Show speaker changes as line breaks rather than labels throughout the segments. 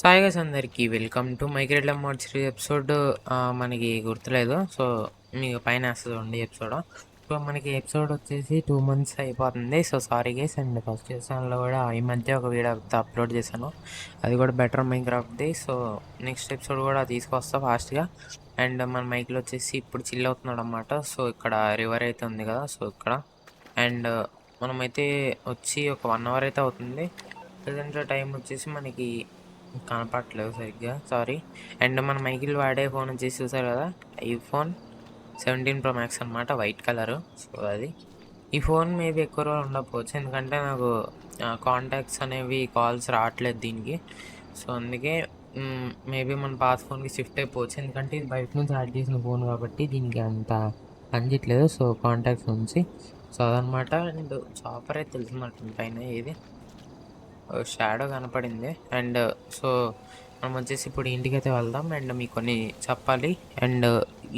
Sai guys అందరికి welcome to migrate modes episode. మనకి గుర్తులేదు, సో మీకు పైన వేస్తుంది ఉంది ఎపిసోడ్. సో మనకి ఎపిసోడ్ వచ్చేసి 2 months అయిపోతుంది. So sorry guys. And first చేసాన్లో కూడా ఈ మధ్య ఒక వీడియో అప్లోడ్ చేశాను, అది కూడా బెటర్ మైన్క్రాఫ్ట్ది. సో నెక్స్ట్ ఎపిసోడ్ కూడా తీసుకొస్తా ఫాస్ట్గా. అండ్ మన మైక్లో వచ్చేసి ఇప్పుడు చిల్ అవుతున్నాడు అనమాట. సో ఇక్కడ రివర్ అయితే ఉంది కదా, సో ఇక్కడ అండ్ మనమైతే వచ్చి ఒక 1 hour అయితే అవుతుంది. ప్రజెంట్ టైం వచ్చేసి మనకి కనపడట్లేదు సరిగ్గా, సారీ. అండ్ మన మైకిల్ వాడే ఫోన్ వచ్చేసి చూసారు కదా, ఐఫోన్ 17 Pro Max అనమాట, వైట్ కలరు. సో అది ఈ ఫోన్ మేబీ ఎక్కువ రోజులు ఉండకపోవచ్చు, ఎందుకంటే నాకు కాంటాక్ట్స్ అనేవి కాల్స్ రావట్లేదు దీనికి. సో అందుకే మేబీ మన పాత ఫోన్కి షిఫ్ట్ అయిపోవచ్చు, ఎందుకంటే ఇది బయట నుంచి యాడ్ చేసిన ఫోన్ కాబట్టి దీనికి అంత పనిచేయట్లేదు. సో కాంటాక్ట్స్ నుంచి సో అదనమాట. అండ్ చాపర్ అయితే తెలుసున్నట్టు పైన ఏది షాడో కనపడింది. అండ్ సో మనం వచ్చేసి ఇప్పుడు ఇంటికైతే వెళ్దాం. అండ్ మీకు కొన్ని చెప్పాలి. అండ్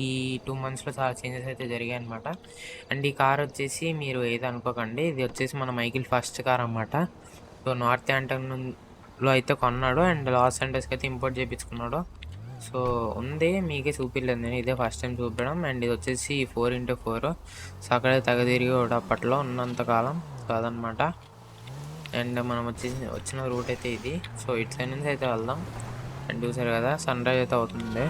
ఈ 2 monthsలో చాలా చేంజెస్ అయితే జరిగాయి అనమాట. అండ్ ఈ కార్ వచ్చేసి మీరు ఏది అనుకోకండి, ఇది వచ్చేసి మన మైకిల్ ఫస్ట్ కార్ అనమాట. సో నార్త్ యాంటన్లో అయితే కొన్నాడు, అండ్ లాస్ ఏంజల్స్కి అయితే ఇంపోర్ట్ చేయించుకున్నాడు. సో ఉంది, మీకే చూపించలేదు నేను, ఇదే ఫస్ట్ టైం చూపించడం. అండ్ ఇది వచ్చేసి 4x4. సో అక్కడే తగదిరిగి అప్పట్లో ఉన్నంతకాలం. సో అదనమాట. అండ్ మనం వచ్చిన రూట్ అయితే ఇది. సో ఇటు సైడ్ నుంచి అయితే వెళ్దాం. అండ్ చూసారు కదా, సన్ రైజ్ అయితే అవుతుంది.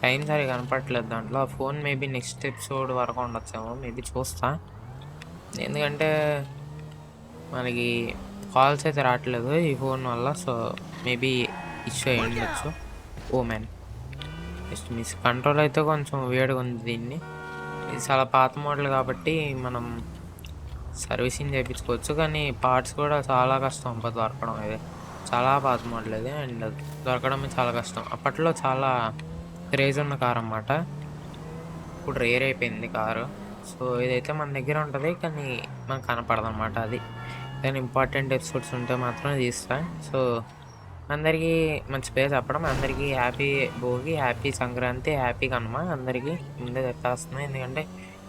టైం సరిగా కనపడట్లేదు దాంట్లో. ఆ ఫోన్ మేబీ నెక్స్ట్ ఎపిసోడ్ వరకు ఉండొచ్చేమో, మేబీ చూస్తా, ఎందుకంటే మనకి కాల్స్ అయితే రావట్లేదు ఈ ఫోన్ వల్ల. సో మేబీ ఇష్యూ అయి ఉండొచ్చు. Oh man, just miss. Control అయితే కొంచెం వేడిగా ఉంది దీన్ని. ఇది చాలా పాత మోడల్ కాబట్టి మనం సర్వీసింగ్ చేయించుకోవచ్చు, కానీ పార్ట్స్ కూడా చాలా కష్టం దొరకడం. ఇది చాలా పాత మోడల్ ఇది, అండ్ దొరకడమే చాలా కష్టం. అప్పట్లో చాలా క్రేజ్ ఉన్న కార్ అన్నమాట, ఇప్పుడు రేర్ అయిపోయింది కారు. సో ఇదైతే మన దగ్గర ఉంటుంది, కానీ మనకు కనపడదు అనమాట. అది కానీ ఇంపార్టెంట్ ఎపిసోడ్స్ ఉంటే మాత్రం తీస్తా. సో అందరికీ మంచి పేరు చెప్పడం, అందరికీ happy Bhogi, happy Sankranti, happy Kanuma అందరికీ ముందే చెప్పేస్తున్నాయి. ఎందుకంటే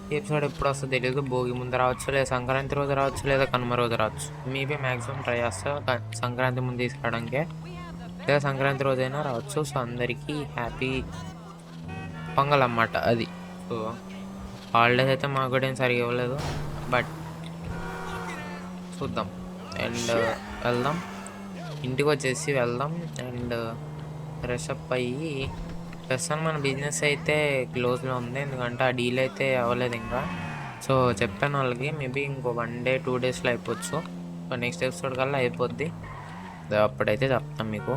ఈ ఎపిసోడ్ ఎప్పుడు వస్తుందో తెలియదు. భోగి ముందు రావచ్చు, లేదా సంక్రాంతి రోజు రావచ్చు, లేదా కనుమ రోజు రావచ్చు. మేబీ మ్యాక్సిమం ట్రై చేస్తా సంక్రాంతి ముందు తీసుకురావడానికే, లేదా సంక్రాంతి రోజైనా రావచ్చు. సో అందరికీ హ్యాపీ పొంగల్ అన్నమాట అది. సో హాలిడేస్ అయితే మాకు కూడా ఏం సరిగా ఇవ్వలేదు, బట్ చూద్దాం. అండ్ వెళ్దాం, ఇంటికి వచ్చేసి వెళ్దాం. అండ్ ఫ్రెష్ అప్ అయ్యి, ప్రస్తుతం మన బిజినెస్ అయితే క్లోజ్లో ఉంది, ఎందుకంటే ఆ డీల్ అయితే అవ్వలేదు ఇంకా. సో చెప్పాను వాళ్ళకి, మేబీ ఇంకో 1 day 2 daysలో అయిపోవచ్చు. సో నెక్స్ట్ ఎపిసోడ్ కల్లా అయిపోద్ది, అప్పుడైతే చెప్తాం మీకు.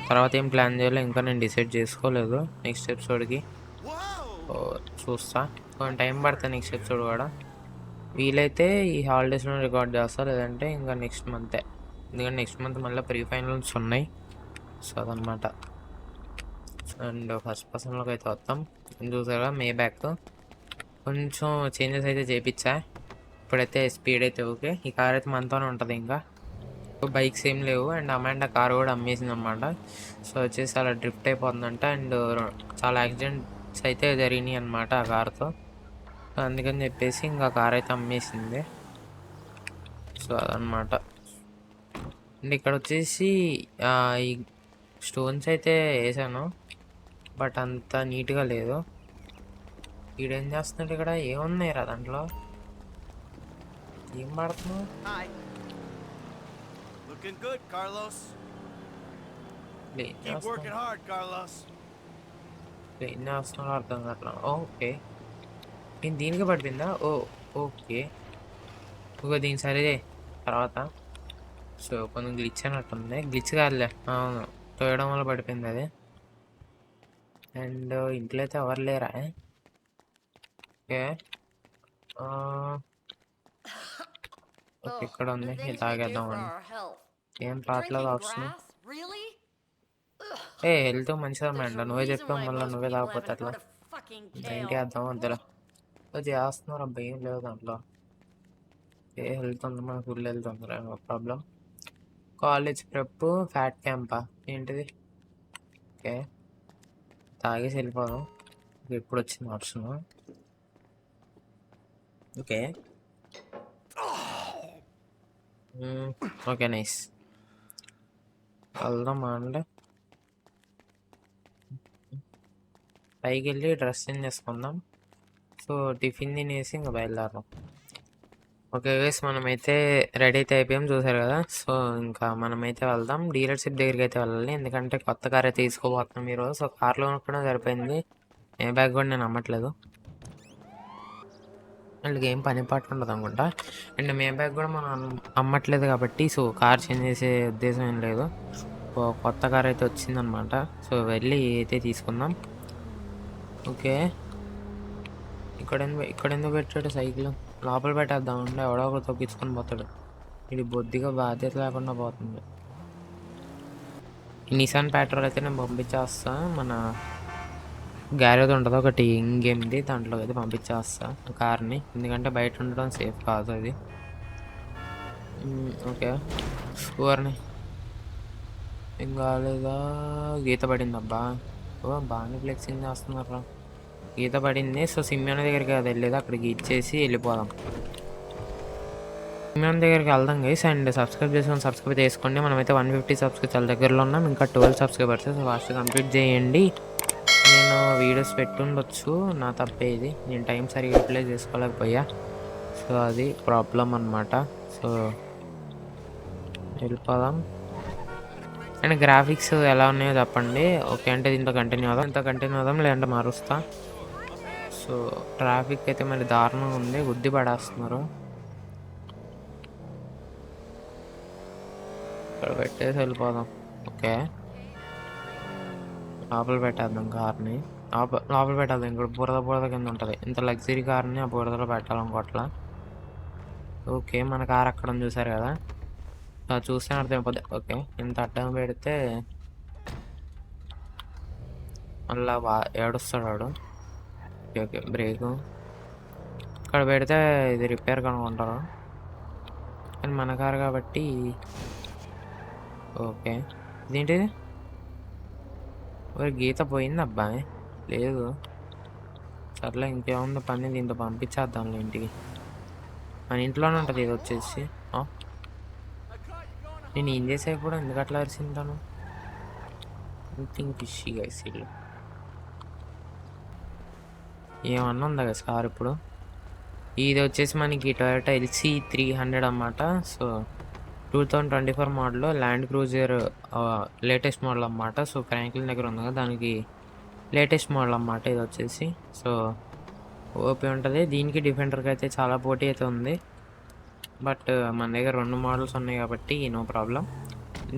తర్వాత ఏం ప్లాన్ చేయాలో ఇంకా నేను డిసైడ్ చేసుకోలేదు నెక్స్ట్ ఎపిసోడ్కి. చూస్తా, కొంచెం టైం పడుతుంది నెక్స్ట్ ఎపిసోడ్ కూడా. వీలైతే ఈ హాలిడేస్లో రికార్డ్ చేస్తా, లేదంటే ఇంకా నెక్స్ట్ మంతే, ఎందుకంటే నెక్స్ట్ మంత్ మళ్ళీ ప్రీ-ఫైనల్స్ ఉన్నాయి. సో అదనమాట. అండ్ ఫస్ట్ పర్సన్లోకి అయితే వస్తాం. చూసారా, మే బ్యాక్ కొంచెం చేంజెస్ అయితే చేయించా. ఇప్పుడైతే స్పీడ్ అయితే ఓకే. ఈ కార్ అయితే మనతోనే ఉంటుంది, ఇంకా బైక్స్ ఏం లేవు. అండ్ అమాండా కార్ కూడా అమ్మేసింది అనమాట. సో వచ్చేసి అలా డ్రిఫ్ట్ అయిపోతుందంట, అండ్ చాలా యాక్సిడెంట్స్ అయితే జరిగినాయి అనమాట ఆ కార్తో. సో అందుకని చెప్పేసి ఇంకా కార్ అయితే అమ్మేసింది. సో అదనమాట. అండ్ ఇక్కడ వచ్చేసి ఈ స్టోన్స్ అయితే వేసాను, బట్ అంత నీట్గా లేదు. ఈడేం చేస్తున్నాడు ఇక్కడ, ఏమున్నాయి రా దాంట్లో, ఏం పడుతున్నావు? ఏం చేస్తున్నాడో అర్థం కావట్లా. ఓకే, నేను దీనికి పడిపోయిందా? ఓకే, దీని సరే తర్వాత. సో కొంచెం గ్లిచ్ అన్నట్టుంది, గ్లిచ్ కాదులే, అవును, తోయడం వల్ల పడిపోయింది అది. అండ్ ఇంట్లో అయితే ఎవరు లేరా? ఓకే, ఇక్కడ ఉంది, ఇది తాగేద్దాం అని. ఏం పాటలో తాగుతున్నావు? హెల్త్ మంచిదమ్మంట, నువ్వే చెప్పావు, మళ్ళీ నువ్వే తాగపోతే అట్లా. ఏంటి అర్థం వద్దులా, చేస్తున్నారు అబ్బా, ఏం లేదు దాంట్లో. హెల్త్ ఉంది, మన ఫుల్ హెల్త్ ఉంది, problem. College prep fat CAMPA ఏంటిది? ఓకే, తాగేసి వెళ్ళిపోదాం. ఎప్పుడు వచ్చింది ఆప్షన్? Okay, okay, nice. వెళ్దామా అంటే పైకి వెళ్ళి డ్రెస్ చేంజ్ చేసుకుందాం. సో టిఫిన్ తినేసి ఇంకా బయలుదేరాం. ఓకే గైస్, మనమైతే రెడీ అయితే అయిపోయాం, చూసారు కదా. సో ఇంకా మనమైతే వెళ్దాం, డీలర్షిప్ దగ్గరికి అయితే వెళ్ళాలి. ఎందుకంటే కొత్త కార్ అయితే తీసుకోబోతున్నాం ఈరోజు. సో కార్లో కూడా సరిపోయింది, ఏ బ్యాగ్ కూడా నేను అమ్మట్లేదు, వాళ్ళకి ఏం పని పాటు ఉండదు అనుకుంటా. అండ్ మే బ్యాగ్ కూడా మనం అమ్మట్లేదు కాబట్టి సో కార్ చేంజ్ చేసే ఉద్దేశం ఏం లేదు. సో కొత్త కార్ అయితే వచ్చిందనమాట. సో వెళ్ళి అయితే తీసుకుందాం. ఓకే, ఇక్కడ ఎందుకు పెట్టాడు సైకిల్? లోపల పెట్టేద్దాం అంటే ఎవడో ఒకరు తొక్కించుకొని పోతాడు. ఇది బొద్దిగా బాధ్యత లేకుండా పోతుంది. ఈ నిసాన్ పెట్రోల్ అయితే నేను పంపించేస్తా, మన గ్యారేజ్ ఉంటుంది ఒకటి ఇంకేంది, దాంట్లో అయితే పంపించేస్తా కార్ని. ఎందుకంటే బయట ఉండడం సేఫ్ కాదు అది. ఓకే, ఊరిని ఏం కాలేదా? గీత పడింది అబ్బా. బాగానే ఫ్లెక్సింగ్ చేస్తున్నారా. గీత పడింది. సో సిమ్యాన్ దగ్గరికి అది వెళ్ళేది, అక్కడికి ఇచ్చేసి వెళ్ళిపోదాం. సిమ్యాన్ దగ్గరికి వెళ్దాం గైస్. అండ్ సబ్స్క్రైబ్ సబ్స్క్రైబ్ చేసుకోండి. మనమైతే 150 సబ్స్క్రైబ్ చాలా దగ్గరలో ఉన్నాం, ఇంకా 12 సబ్స్క్రైబర్స్. సో ఫాస్ట్ కంప్లీట్ చేయండి. నేను వీడియోస్ పెట్టుండొచ్చు, నా తప్పే ఇది. నేను టైం సరిగ్గా యూటిలైజ్ చేసుకోలేకపోయా, సో అది ప్రాబ్లం అనమాట. సో వెళ్ళిపోదాం. అండ్ గ్రాఫిక్స్ ఎలా ఉన్నాయో చెప్పండి. ఓకే అంటే దీంతో కంటిన్యూ అవుదాం, లేదంటే మారుస్తా. సో ట్రాఫిక్ అయితే మరి దారుణంగా ఉంది, గుద్ది పడేస్తున్నారు. ఇక్కడ పెట్టేసి వెళ్ళిపోదాం. ఓకే, లోపల పెట్టేద్దాం కార్ని. లోపల పెట్టేద్దాం. ఇక్కడ బురద కింద ఉంటుంది. ఇంత లగ్జరీ కార్ని ఆ బురదలో పెట్టాలనుకోవట్లా. ఓకే, మన కార్ అక్కడ చూసారు కదా, చూస్తే అర్థమైపోద్ది. ఓకే, ఇంత అడ్డం పెడితే మళ్ళా ఏడుస్తాడు వాడు. ఓకే ఓకే, బ్రేకు ఇక్కడ పెడితే ఇది రిపేర్ కనుక్కుంటారు, కానీ మన కారు కాబట్టి. ఓకే, ఇదేంటిది? గీత పోయింది అబ్బాయి. లేదు, సర్లే ఇంకేముంది పని, దీంతో పంపించేద్దాం ఇంటికి. మన ఇంట్లోనే ఉంటుంది ఇది వచ్చేసి. నేను ఏం చేసా కూడా ఎందుకు అట్లా అరిసింటాను. Something fishy guys. ఇల్లు ఏమన్నా ఉందా గైస్ కార్ ఇప్పుడు? ఇది వచ్చేసి మనకి టొయోటా LC 300 అన్నమాట. So 2024 model land cruiser latest model అన్నమాట. సో ఫ్రాంక్లిన్ దగ్గర ఉంది కదా, దానికి లేటెస్ట్ మోడల్ అన్నమాట ఇది వచ్చేసి. సో ఓపీ ఉంటుంది దీనికి. డిఫెండర్కి అయితే చాలా పోటీ అయితే ఉంది, బట్ మన దగ్గర 2 మోడల్స్ ఉన్నాయి కాబట్టి నో ప్రాబ్లం.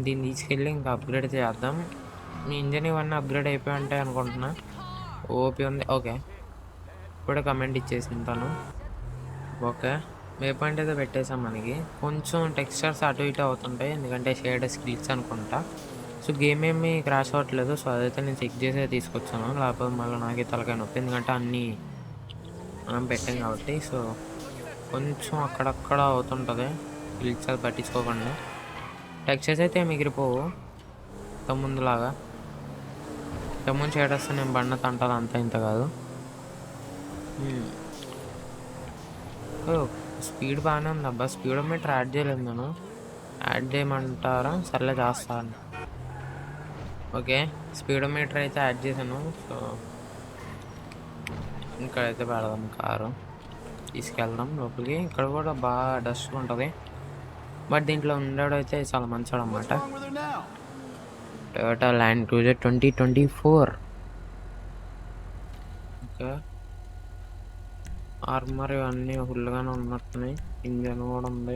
దీన్ని తీసుకెళ్ళి ఇంకా అప్గ్రేడ్ చేద్దాం. మీ ఇంజన్ ఇవన్నీ అప్గ్రేడ్ అయిపోయి ఉంటాయి అనుకుంటున్నా. ఓపీ ఉంది. ఓకే, కూడా కమెంట్ ఇచ్చేసింది తను. ఓకే, వే పాయింట్ అయితే పెట్టేసాం. మనకి కొంచెం టెక్స్చర్స్ అటు ఇటు అవుతుంటాయి, ఎందుకంటే షేడ్ స్కిల్స్ అనుకుంటా. సో గేమ్ ఏమీ క్రాష్ అవ్వట్లేదు. సో అదైతే నేను చెక్ చేసే తీసుకొచ్చాను, లేకపోతే మళ్ళీ నాకే తలకాయ నొప్పి, ఎందుకంటే అన్నీ మనం పెట్టాం కాబట్టి. సో కొంచెం అక్కడక్కడ అవుతుంటుంది, గ్లిచ్ అది పట్టించుకోకండి. టెక్స్చర్స్ అయితే మిగిలిపోవు ముందులాగా. ముందు చేయడేస్తే నేను బండ తంటాను, అంత ఇంత కాదు. స్పీడ్ బాగానే ఉంది అబ్బా. స్పీడ్ మీటర్ యాడ్ చేయలేదు నేను, యాడ్ చేయమంటారా? సర్లే చేస్తాను. ఓకే, స్పీడ్ మీటర్ అయితే యాడ్ చేశాను. సో ఇక్కడైతే పెడదాం కారు, తీసుకెళ్దాం లోపలికి. ఇక్కడ కూడా బాగా డస్ట్ ఉంటుంది, బట్ దీంట్లో ఉండడం అయితే చాలా మంచివాడు అన్నమాట. Toyota Land Cruiser 2024. Okay, armour ఇవన్నీ ఫుల్గానే ఉన్నట్టున్నాయి. ఇంజన్ కూడా ఉంది,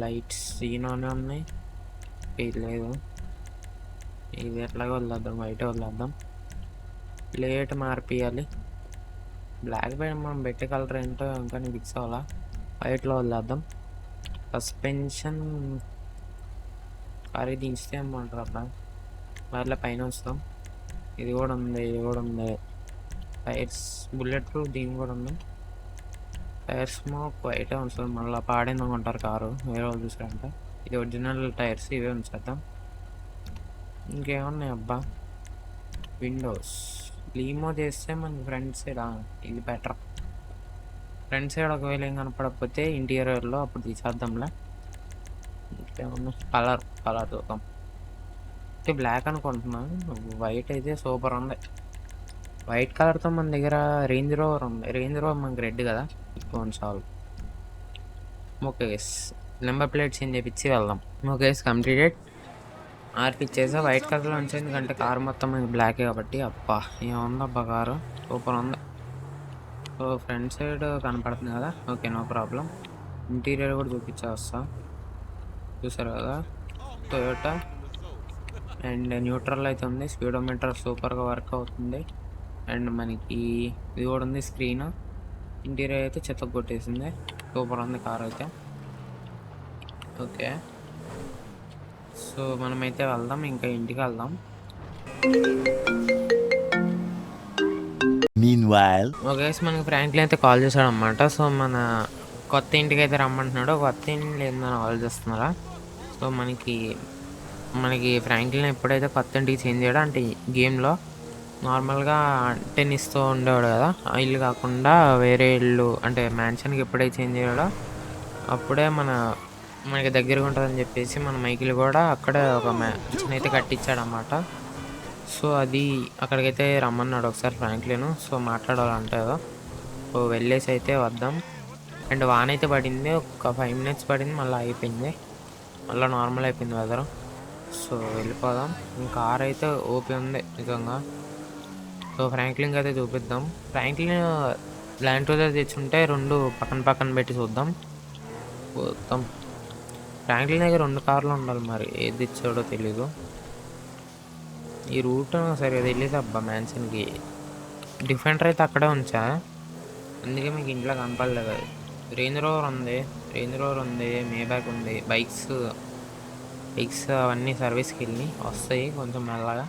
లైట్స్ సీనానే ఉన్నాయి. ఇది లేదు, ఇది ఎట్లాగో వదిలేద్దాం, బయట వదిలేద్దాం. ప్లేట్ మార్పియాలి. బ్లాక్ పైన మనం పెట్టే కలర్ ఏంటో ఇంకా ఫిక్స్ అవ్వాలా, వైట్లో వదిలేద్దాం. సస్పెన్షన్ కారీ దించితే ఏమంటారు అబ్బా, వాళ్ళ పైన వస్తాం. ఇది కూడా ఉంది, ఇది కూడా ఉంది. టైర్స్ బుల్లెట్ ప్రూఫ్, దీని కూడా ఉంది. టైర్స్ స్మోక్ బయట ఉంచుతాం, మళ్ళీ పాడైంది అనుకుంటారు కారు వేరే వాళ్ళు చూసారంటే. ఇది ఒరిజినల్ టైర్స్, ఇవే ఉంచేద్దాం. ఇంకేమున్నాయి అబ్బా? విండోస్ లీమో చేస్తే మన ఫ్రంట్ సైడ్ ఇది బెటర్. ఫ్రంట్ సైడ్ ఒకవేళ ఏం కనపడకపోతే ఇంటీరియర్లో అప్పుడు తీసేద్దాంలే. ఇంకేమన్నా కలర్ చూద్దాం. బ్లాక్ అనుకుంటున్నాను. వైట్ అయితే సూపర్ ఉంది. వైట్ కలర్తో మన దగ్గర రేంజ్ రోవర్ ఉంది. రేంజ్ రోవర్ మనకి రెడ్ కదా, చాలు. Okay guys, number plate change చేపించి వెళ్దాం. Okay guys, completed. ఆర్పి ఇచ్చేసా. వైట్ కలర్లో ఉంచి, ఎందుకంటే కారు మొత్తం బ్లాకే కాబట్టి. అబ్బా ఏముంది అబ్బా కారు, సూపర్ ఉంది. సో ఫ్రంట్ సైడ్ కనపడుతుంది కదా, ఓకే నో ప్రాబ్లం. ఇంటీరియర్ కూడా చూపించేస్తా, చూసారు కదా. టొయోటా అండ్ న్యూట్రల్ అయితే ఉంది. స్పీడోమీటర్ సూపర్గా వర్క్ అవుతుంది. అండ్ మనకి ఇది కూడా ఉంది స్క్రీన్. ఇంటీరియర్ అయితే చెత్త కొట్టేసింది, సూపర్ ఉంది కార్ అయితే. ఓకే, సో మనమైతే వెళ్దాం, ఇంకా ఇంటికి వెళ్దాం. ఓకే, మనకి ఫ్రాంక్లిన్ అయితే కాల్ చేశాడు అనమాట. సో మన కొత్త ఇంటికి అయితే రమ్మంటున్నాడు. కొత్త ఇంటికి ఏందని ఆలోచిస్తున్నారా? సో మనకి ఫ్రాంక్లిన్ ఎప్పుడైతే కొత్త ఇంటికి చేంజ్ చేయడం అంటే గేమ్లో నార్మల్గా టెన్నిస్తో ఉండేవాడు కదా, ఆ ఇల్లు కాకుండా వేరే ఇల్లు అంటే మ్యాన్షన్కి ఎప్పుడైతే చేంజ్ చేయడో అప్పుడే మనకి దగ్గరగా ఉంటుందని చెప్పేసి మన మైకిల్ కూడా అక్కడే ఒక మ్యాన్షన్ అయితే కట్టించాడు అన్నమాట. సో అది అక్కడికైతే రమ్మన్నాడు ఒకసారి ఫ్రాంక్లిన్. సో మాట్లాడాలంటే సో వెళ్ళేసి అయితే వద్దాం. అండ్ వాన అయితే పడింది, ఒక 5 minutes పడింది, మళ్ళీ అయిపోయింది, మళ్ళీ నార్మల్ అయిపోయింది వెదర్. సో వెళ్ళిపోదాం. కార్ అయితే ఓపీ ఉంది నిజంగా. సో ఫ్రాంక్లిన్కి అయితే చూపిద్దాం. ఫ్రాంక్లిన్ ల్యాండ్ క్రూజర్ తెచ్చుంటే 2 పక్కన పక్కన పెట్టి చూద్దాం. మొత్తం ఫ్రాంక్లిన్ దగ్గర 2 కార్లు ఉండాలి, మరి ఏది తెచ్చాడో తెలీదు. ఈ రూట్ సరిగా తెలియదు అబ్బా మ్యాన్షన్కి. డిఫెండర్ అయితే అక్కడే ఉంచా, అందుకే మీకు ఇంట్లో కనపడలేదు. రేంజ్ రోవర్ ఉంది, మేబ్యాక్ ఉంది. బైక్స్ అవన్నీ సర్వీస్కి వెళ్ళి వస్తాయి కొంచెం మెల్లగా.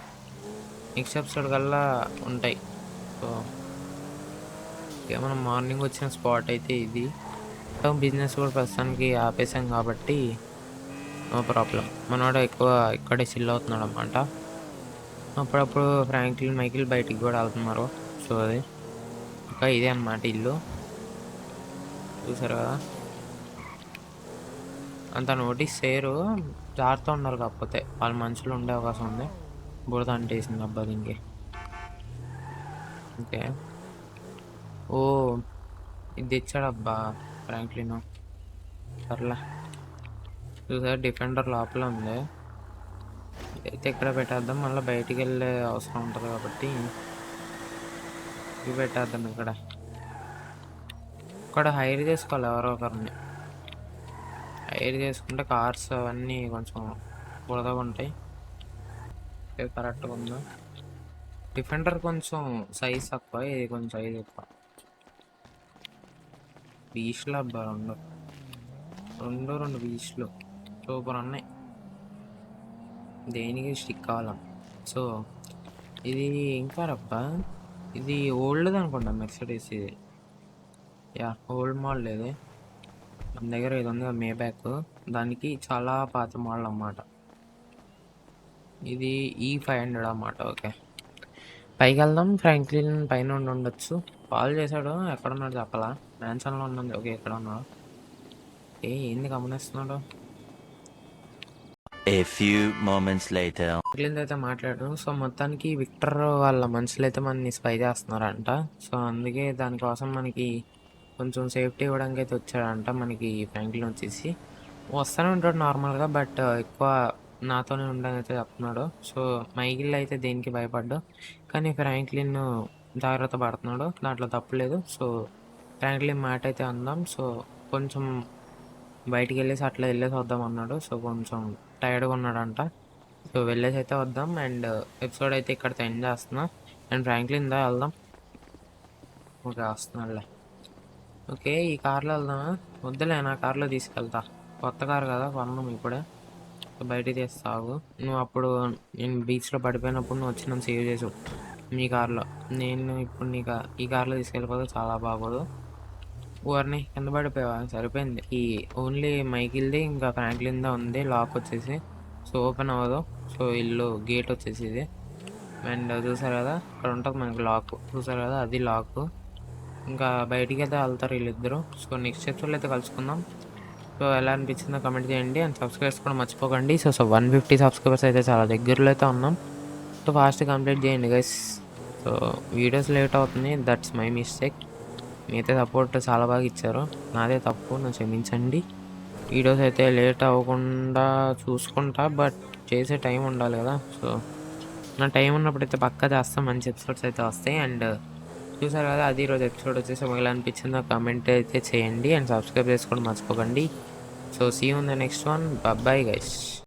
నెక్స్ట్ ఎపిసోడ్ కల్లా ఉంటాయి. సో మనం మార్నింగ్ వచ్చిన స్పాట్ అయితే ఇది. బిజినెస్ కూడా ప్రస్తుతానికి ఆపేసాం కాబట్టి నో ప్రాబ్లం. మనోడు ఎక్కువ ఇక్కడే చిల్ అవుతున్నాడు అన్నమాట. అప్పుడప్పుడు ఫ్రాంక్లిన్ మైకిల్ బయటికి కూడా వెళ్తున్నారు. సో అది ఇంకా ఇదే అన్నమాట ఇల్లు, చూసారు కదా. అంత నోటీస్ చేయరు, జాగ్రత్త ఉన్నారు, కాకపోతే వాళ్ళ మనుషులు ఉండే అవకాశం ఉంది. బురద అంటేసింది అబ్బా దీనికి. ఓకే, ఓ ఇది తెచ్చాడు అబ్బా ఫ్రాంక్లిన్, సర్లే. చూసారు డిఫెండర్ లోపల ఉంది, అయితే ఇక్కడ పెట్టేద్దాం. మళ్ళీ బయటికి వెళ్ళే అవసరం ఉంటుంది కాబట్టి ఇవి పెట్టేద్దాం. ఇక్కడ హైర్ చేసుకోవాలి, ఎవరో ఒకరిని హైర్ చేసుకుంటే కార్స్ అవన్నీ కొంచెం బురదగా ఉంటాయి. కరెక్ట్గా ఉందా? డిఫెండర్ కొంచెం సైజ్ తక్కువ, ఇది కొంచెం సైజ్ ఎక్కువ. బీచ్లు అబ్బా రెండు బీచ్లు సూపర్ ఉన్నాయి, దేనికి స్టిక్ కావాలా. సో ఇది ఇంకా రబ్బా, ఇది ఓల్డ్ది అనుకుంటా మెర్సిడీస్. ఇది యా ఓల్డ్ మోడల్. ఇది మన దగ్గర ఇది ఉంది మేబ్యాక్, దానికి చాలా పాత మోడల్ అన్నమాట. ఇది E500 అన్నమాట. ఓకే, పైకి వెళ్దాం. ఫ్రాంక్లిన్ పైన ఉండొచ్చు. కాల్ చేశాడు, ఎక్కడున్నాడు చెప్పలా. మ్యాన్షన్లో ఉన్నది. ఓకే, ఎక్కడ ఉన్నాడు? ఏంది గమనిస్తున్నాడు?
A few moments later.
Franklin అయితే మాట్లాడాడు. సో మొత్తానికి విక్టర్ వాళ్ళ మనుషులు అయితే మనని స్పై చేస్తున్నారంట. సో అందుకే దానికోసం మనకి కొంచెం సేఫ్టీ ఇవ్వడానికి అయితే వచ్చాడంట. మనకి ఫ్రాంక్లిన్ వచ్చేసి వస్తూనే ఉంటాడు నార్మల్గా, బట్ ఎక్కువ నాతోనే ఉండని అయితే చెప్తున్నాడు. సో మైకిల్ అయితే దేనికి భయపడ్డు, కానీ ఫ్రాంక్లిన్ జాగ్రత్త పడుతున్నాడు, దాంట్లో తప్పులేదు. సో ఫ్రాంక్లిన్ మాట అయితే అందాం. సో కొంచెం బయటికి వెళ్ళేసి అట్లా వెళ్ళేసి వద్దాం అన్నాడు. సో కొంచెం టైర్డ్గా ఉన్నాడంట. సో వెళ్ళేసి అయితే వద్దాం. అండ్ ఎపిసోడ్ అయితే ఇక్కడితో ఎండ్ చేస్తున్నా. అండ్ ఫ్రాంక్లిన్ దా వెళ్దాం. ఓకే వస్తున్నాడులే. ఓకే, ఈ కార్లో వెళ్దామా? వద్దులే, నా కార్లో తీసుకెళ్తా, కొత్త కారు కదా కొన్నాం ఇప్పుడే. బయటికి తీస్తావు నువ్వు. అప్పుడు నేను బీచ్లో పడిపోయినప్పుడు నువ్వు వచ్చి నన్ను సేవ్ చేసావు మీ కార్లో. నేను ఇప్పుడు నీకు ఈ కార్లో తీసుకెళ్ళిపోతే చాలా బాగోదు. ఊరిని కింద పడిపోయావా? సరిపోయింది. ఈ ఓన్లీ మైకిల్ది ఇంకా ఫ్రాంక్లిన్దా ఉంది లాక్ వచ్చేసి. సో ఓపెన్ అవ్వదు. సో ఇల్లు గేట్ వచ్చేసి ఇది. అండ్ చూసారు కదా ఇక్కడ ఉంటుంది మనకి లాక్, చూసారు కదా అది లాక్. ఇంకా బయటికి అయితే వెళ్తారు వీళ్ళిద్దరు. సో నెక్స్ట్ ఎపిసోడ్లో అయితే కలుసుకుందాం. సో ఎలా అనిపించిందో కమెంట్ చేయండి అండ్ సబ్స్క్రైబ్ చేసుకోవడం మర్చిపోకండి. సో 150 సబ్స్క్రైబర్స్ అయితే చాలా దగ్గరలో అయితే ఉన్నాం. సో ఫాస్ట్ కంప్లీట్ చేయండి గైస్. సో వీడియోస్ లేట్ అవుతుంది, దట్స్ మై మిస్టేక్. మీరైతే సపోర్ట్ చాలా బాగా ఇచ్చారు, నాదే తప్పు, నన్ను క్షమించండి. వీడియోస్ అయితే లేట్ అవ్వకుండా చూసుకుంటా, బట్ చేసే టైం ఉండాలి కదా. సో నా టైం ఉన్నప్పుడైతే పక్కా చేస్తాం, మంచి ఎపిసోడ్స్ అయితే వస్తాయి. అండ్ చూసారు కదా, అది ఈరోజు ఎపిసోడ్ వచ్చేసి మీకు ఎలా అనిపించిందో కామెంట్ అయితే చేయండి అండ్ సబ్స్క్రైబ్ చేసుకోవడం మర్చిపోకండి. So see you in the next one. Bye guys.